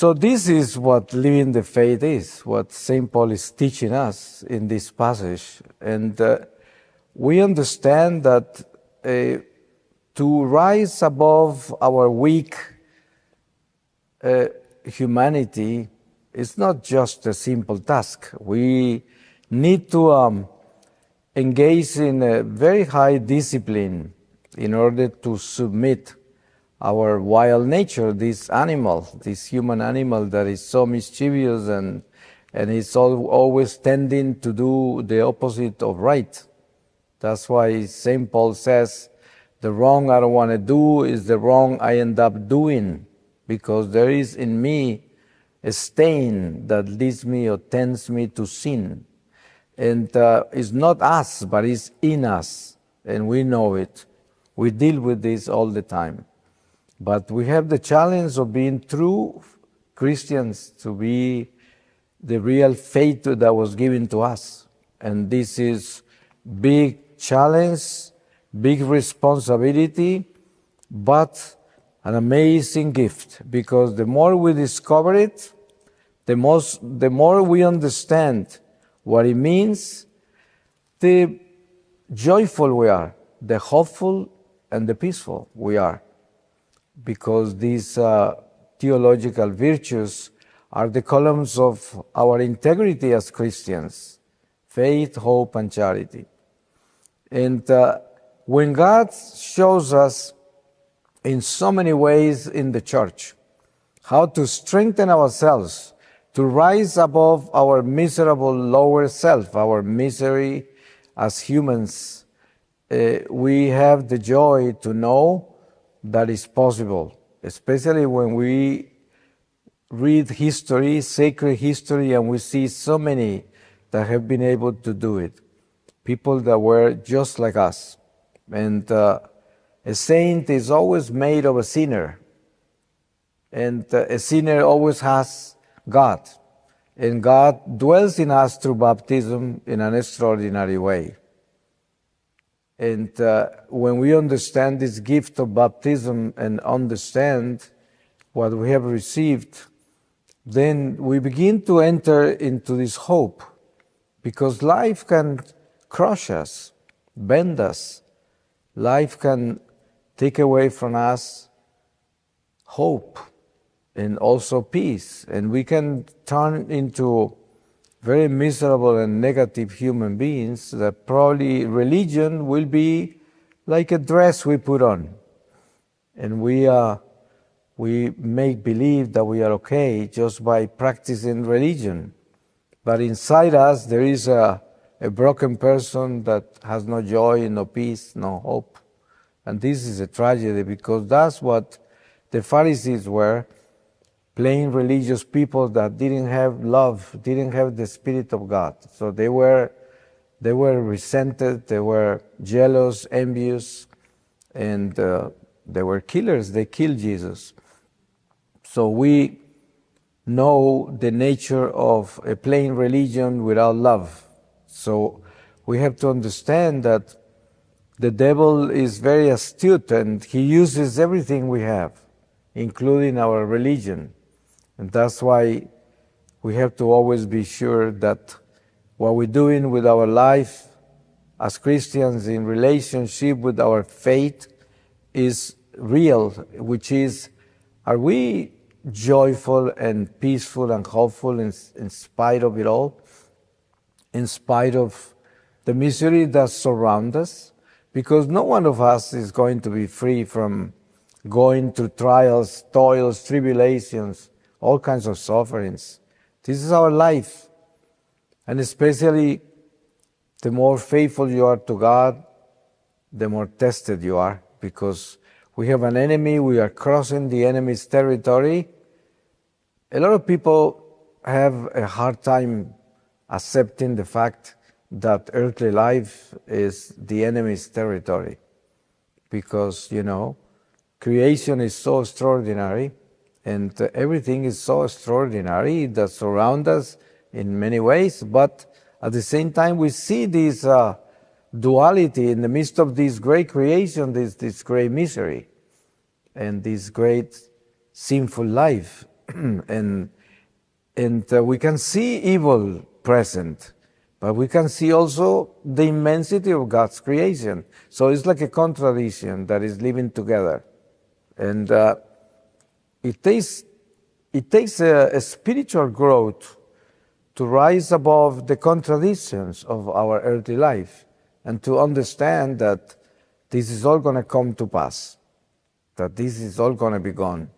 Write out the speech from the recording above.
So this is what living the faith is, what St. Paul is teaching us in this passage. And we understand that to rise above our weak humanity is not just a simple task. We need to engage in a very high discipline in order to submit our wild nature, this animal, this human animal that is so mischievous and is always tending to do the opposite of right. That's why St. Paul says, the wrong I don't want to do is the wrong I end up doing, because there is in me a stain that leads me or tends me to sin. And it's not us, but it's in us, and we know it. We deal with this all the time. But we have the challenge of being true Christians, to be the real faith that was given to us. And this is big challenge, big responsibility, but an amazing gift, because the more we discover it, the more we understand what it means, the joyful we are, the hopeful and the peaceful we are. Because these theological virtues are the columns of our integrity as Christians: faith, hope, and charity. And when God shows us in so many ways in the church how to strengthen ourselves, to rise above our miserable lower self, our misery as humans, we have the joy to know that is possible, especially when we read history, sacred history, and we see so many that have been able to do it. People that were just like us. And a saint is always made of a sinner. And a sinner always has God. And God dwells in us through baptism in an extraordinary way. And when we understand this gift of baptism and understand what we have received, then we begin to enter into this hope, because life can crush us, bend us. Life can take away from us hope and also peace, and we can turn into very miserable and negative human beings that probably religion will be like a dress we put on. And we make believe that we are okay just by practicing religion. But inside us there is a broken person that has no joy, no peace, no hope. And this is a tragedy, because that's what the Pharisees were, plain religious people that didn't have love, didn't have the Spirit of God. So they were resented, they were jealous, envious, and they were killers. They killed Jesus. So we know the nature of a plain religion without love. So we have to understand that the devil is very astute, and he uses everything we have, including our religion. And that's why we have to always be sure that what we're doing with our life as Christians in relationship with our faith is real, which is, are we joyful and peaceful and hopeful in spite of it all, in spite of the misery that surrounds us? Because no one of us is going to be free from going through trials, toils, tribulations, all kinds of sufferings. This is our life. And especially the more faithful you are to God, the more tested you are, because we have an enemy, we are crossing the enemy's territory. A lot of people have a hard time accepting the fact that earthly life is the enemy's territory, because, creation is so extraordinary, and everything is so extraordinary that surrounds us in many ways, but at the same time we see this duality in the midst of this great creation, this great misery, and this great sinful life. and we can see evil present, but we can see also the immensity of God's creation. So it's like a contradiction that is living together. And it takes a spiritual growth to rise above the contradictions of our earthly life and to understand that this is all going to come to pass, that this is all going to be gone.